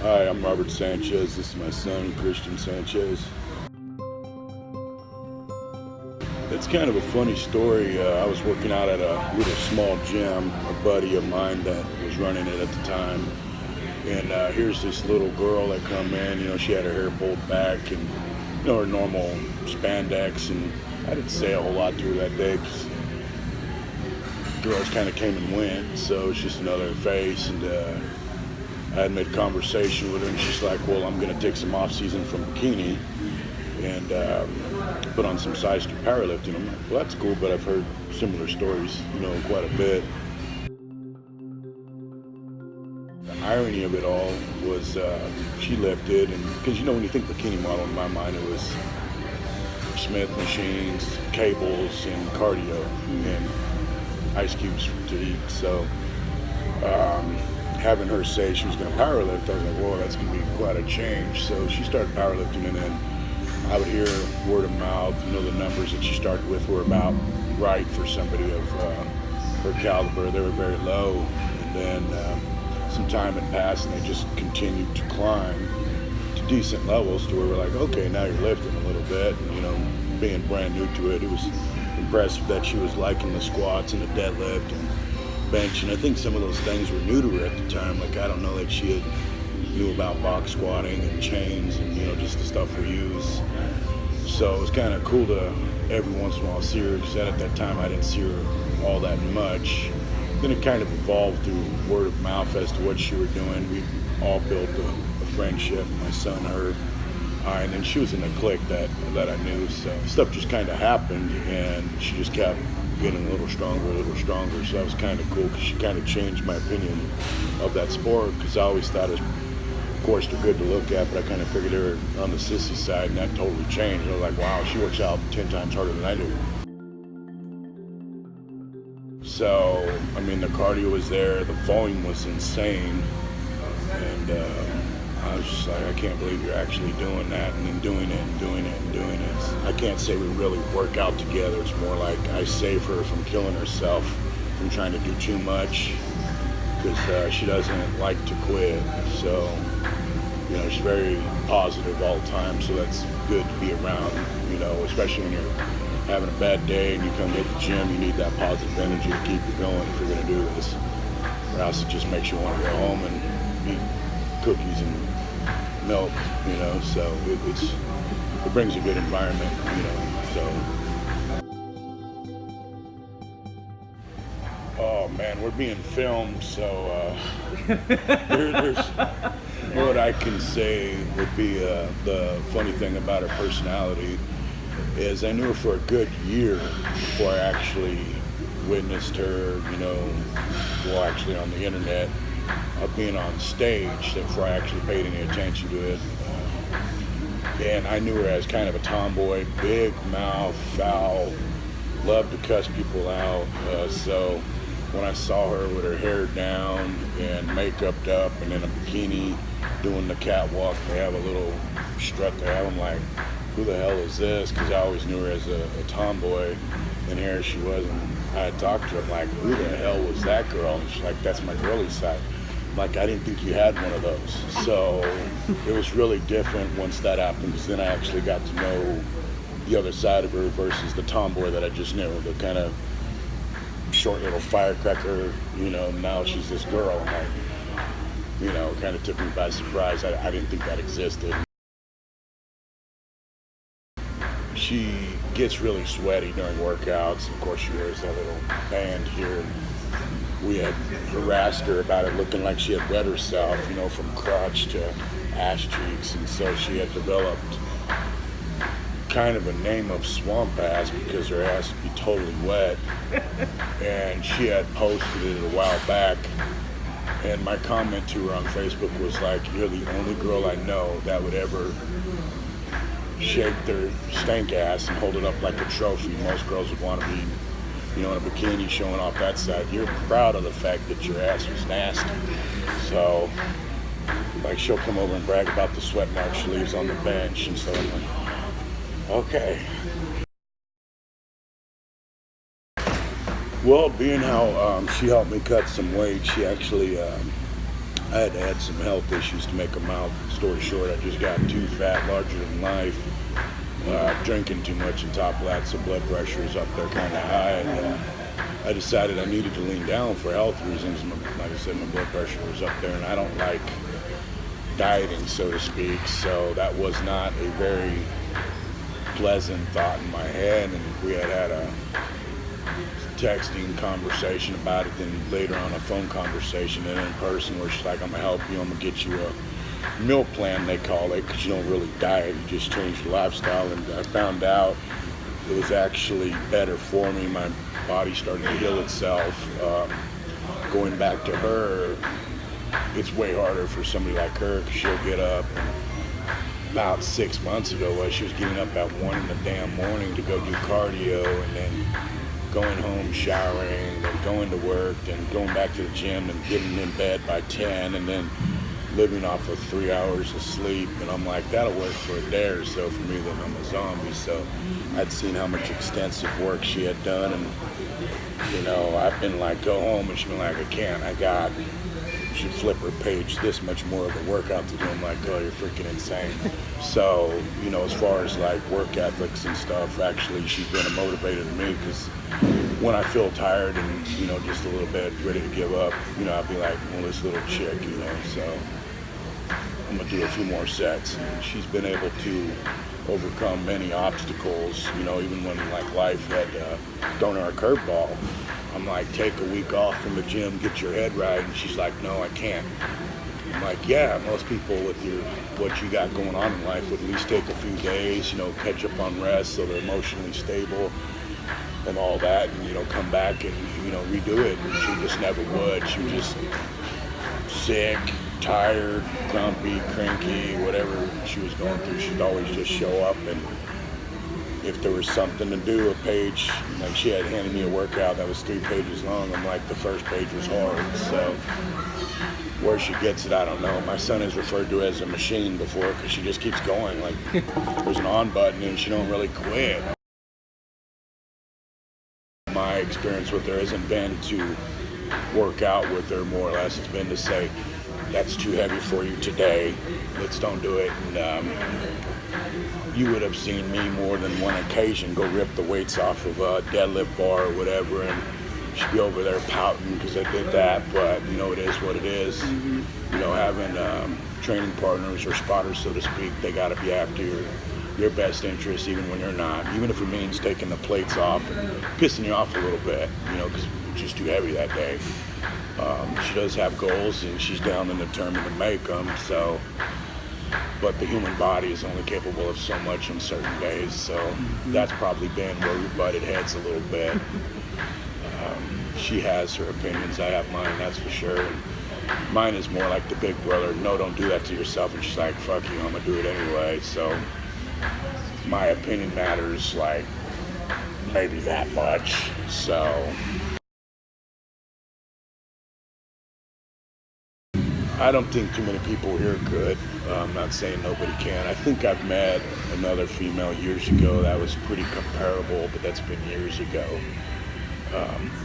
Hi, I'm Robert Sanchez. This is my son, Christian Sanchez. It's kind of a funny story. I was working out at a little small gym, a buddy of mine that was running it at the time. And here's this little girl that come in, she had her hair pulled back and, her normal spandex. And I didn't say a whole lot to her that day because girls kind of came and went. So it's just another face. And I had made a conversation with her, and she's like, well, I'm going to take some off season from bikini and put on some size 2 powerlifting. I'm like, well, that's cool, but I've heard similar stories, quite a bit. The irony of it all was she lifted, and because, when you think bikini model, in my mind, it was Smith machines, cables, and cardio, and ice cubes to eat. So having her say she was going to powerlift, I was like, whoa, that's going to be quite a change. So she started powerlifting, and then I would hear word of mouth, the numbers that she started with were about right for somebody of her caliber. They were very low, and then some time had passed, and they just continued to climb to decent levels to where we're like, okay, now you're lifting a little bit. And, being brand new to it, it was impressive that she was liking the squats and the deadlift and bench, and I think some of those things were new to her at the time. Like, I don't know that she knew about box squatting and chains and just the stuff we use. So it was kind of cool to every once in a while see her, because at that time I didn't see her all that much. Then it kind of evolved through word of mouth as to what she were doing. We all built a friendship, my son, her, and then she was in a clique that I knew. So stuff just kind of happened, and she just kept getting a little stronger. So that was kind of cool, because she kind of changed my opinion of that sport, because I always thought it was, of course, they're good to look at, but I kind of figured they were on the sissy side, and that totally changed. I was like, wow, she works out 10 times harder than I do. So, the cardio was there, the volume was insane, and I was just like, I can't believe you're actually doing that, and then doing it. I can't say we really work out together. It's more like I save her from killing herself, from trying to do too much, because she doesn't like to quit. So, she's very positive all the time, so that's good to be around, especially when you're having a bad day and you come hit the gym. You need that positive energy to keep you going if you're going to do this, or else it just makes you want to go home and eat cookies and milk, so it brings a good environment, so. Oh man, we're being filmed, so there's what I can say would be the funny thing about her personality is I knew her for a good year before I actually witnessed her, actually on the internet, being on stage, before I actually paid any attention to it. And I knew her as kind of a tomboy, big mouth, foul, loved to cuss people out. So when I saw her with her hair down and makeuped up and in a bikini doing the catwalk, they have a little strut they have, I'm like, who the hell is this? Because I always knew her as a tomboy, and here she was, and I had talked to her, I'm like, who the hell was that girl? And she's like, that's my girly side. I'm like, I didn't think you had one of those. So it was really different once that happened, because then I actually got to know the other side of her versus the tomboy that I just knew, the kind of short little firecracker, now she's this girl. I'm like, kind of took me by surprise. I didn't think that existed. She gets really sweaty during workouts. Of course, she wears that little band here. We had harassed her about it looking like she had wet herself, from crotch to ass cheeks. And so she had developed kind of a name of swamp ass, because her ass would be totally wet. And she had posted it a while back. And my comment to her on Facebook was like, you're the only girl I know that would ever shake their stank ass and hold it up like a trophy. Most girls would want to be, in a bikini showing off that side. You're proud of the fact that your ass was nasty. So, like, she'll come over and brag about the sweat marks she leaves on the bench, and so I'm like, okay. Well, being how she helped me cut some weight, she actually I had some health issues, to make a mild story short. I just got too fat, larger than life, drinking too much on top of that, so blood pressure is up there kind of high. And I decided I needed to lean down for health reasons. Like I said, my blood pressure was up there, and I don't like dieting, so to speak. So that was not a very pleasant thought in my head, and we had a texting conversation about it, then later on a phone conversation and in person where she's like, I'm gonna help you, I'm gonna get you a meal plan, they call it, because you don't really diet, you just change your lifestyle. And I found out it was actually better for me. My body's starting to heal itself. Going back to her, it's way harder for somebody like her, because she'll get up. About 6 months ago, she was getting up at 1 in the damn morning to go do cardio, and then going home, showering, then going to work, then going back to the gym, and getting in bed by 10, and then living off of 3 hours of sleep. And I'm like, that'll work for a day or so for me, then I'm a zombie. So I'd seen how much extensive work she had done, and I've been like, go home, and she's been like, I can't, she'd flip her page, this much more of a workout to do. I'm like, oh, you're freaking insane. So, as far as like work ethics and stuff, actually she's been a motivator to me, because when I feel tired and, just a little bit ready to give up, I'll be like, well, this little chick, so I'm gonna do a few more sets. And she's been able to overcome many obstacles, even when like life had thrown her a curveball. I'm like, take a week off from the gym, get your head right. And she's like, no, I can't. I'm like, yeah, most people with what you got going on in life would at least take a few days, catch up on rest so they're emotionally stable and all that, and, come back and, redo it. And she just never would. She was just sick, tired, grumpy, cranky, whatever she was going through. She'd always just show up, and if there was something to do, a page, like she had handed me a workout that was 3 pages long. I'm like, the first page was hard. So where she gets it, I don't know. My son has referred to it as a machine before, because she just keeps going. Like, there's an on button and she don't really quit. My experience with her hasn't been to work out with her, more or less. It's been to say, that's too heavy for you today, let's don't do it. And you would have seen me more than one occasion go rip the weights off of a deadlift bar or whatever, and she'd be over there pouting because I did that. But it is what it is. Mm-hmm. Having training partners or spotters, so to speak, they got to be after your best interest, even when you're not. Even if it means taking the plates off and pissing you off a little bit, because it's just too heavy that day. She does have goals, and she's down and determined to make them. So, but the human body is only capable of so much on certain days. So that's probably been where we butted heads a little bit. She has her opinions, I have mine, that's for sure. And mine is more like the big brother, no, don't do that to yourself. And she's like, fuck you, I'm gonna do it anyway. So my opinion matters like maybe that much. So I don't think too many people here could. I'm not saying nobody can. I think I've met another female years ago that was pretty comparable, but that's been years ago.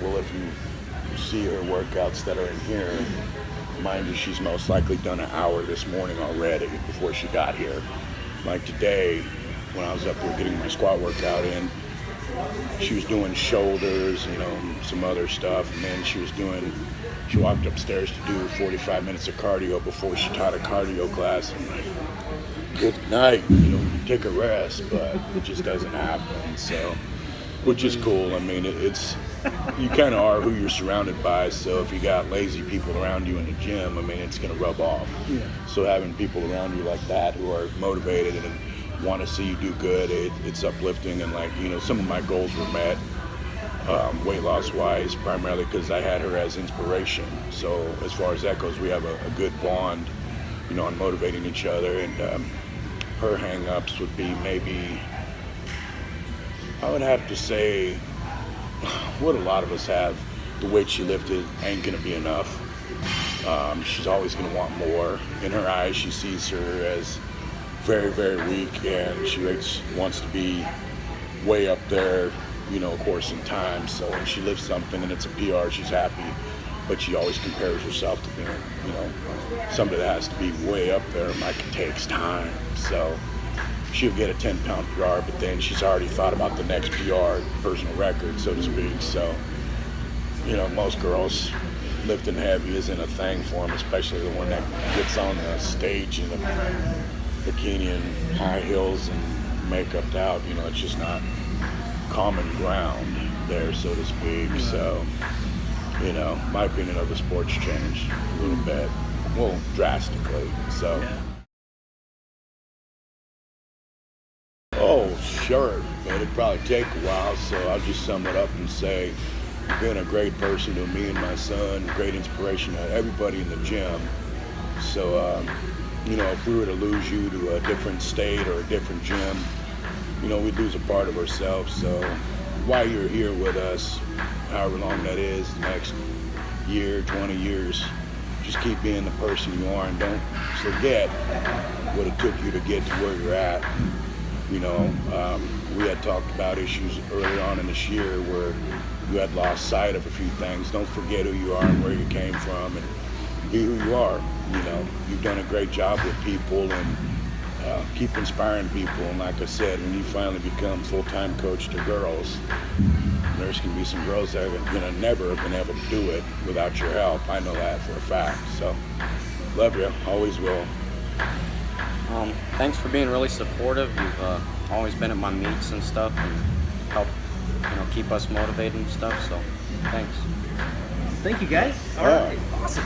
Well, if you see her workouts that are in here, mind you, she's most likely done an hour this morning already before she got here. Like today, when I was up there getting my squat workout in, she was doing shoulders, some other stuff, and then she walked upstairs to do 45 minutes of cardio before she taught a cardio class. I'm like, good night, take a rest, but it just doesn't happen. So, which is cool. I mean, you kind of are who you're surrounded by. So if you got lazy people around you in the gym, I mean, it's going to rub off. Yeah. So having people around you like that who are motivated and want to see you do good, it's uplifting. And like, some of my goals were met. Weight loss wise, primarily because I had her as inspiration. So as far as that goes, we have a good bond, on motivating each other. And her hang-ups would be maybe, I would have to say, what a lot of us have, the weight she lifted ain't gonna be enough. She's always gonna want more. In her eyes, she sees her as very, very weak, and she wants to be way up there, of course, in time. So when she lifts something and it's a PR, she's happy. but she always compares herself to being, you know, somebody that has to be way up there. Like, it takes time. So she'll get a 10-pound PR, but then she's already thought about the next PR, personal record, so to speak. So, you know, most girls, lifting heavy isn't a thing for them, especially the one that gets on the stage in a bikini and high heels and makeuped out. You know, it's just not common ground there, so to speak. So, you know, my opinion of the sport's changed a little bit, well, drastically. So. Oh, sure, but it'd probably take a while, so I'll just sum it up and say, you've been a great person to me and my son, great inspiration to everybody in the gym. So, you know, if we were to lose you to a different state or a different gym, you know, we'd lose a part of ourselves. So while you're here with us, however long that is, the next year, 20 years, just keep being the person you are and don't forget what it took you to get to where you're at. You know, we had talked about issues early on in this year where you had lost sight of a few things. Don't forget who you are and where you came from, and be who you are. You know, you've done a great job with people, and keep inspiring people. And like I said, when you finally become full-time coach to girls, there's going to be some girls that are going to never have been able to do it without your help. I know that for a fact. So, love you. Always will. Thanks for being really supportive. You've always been at my meets and stuff and helped, you know, keep us motivated and stuff. So, thanks. Thank you, guys. All right. Awesome.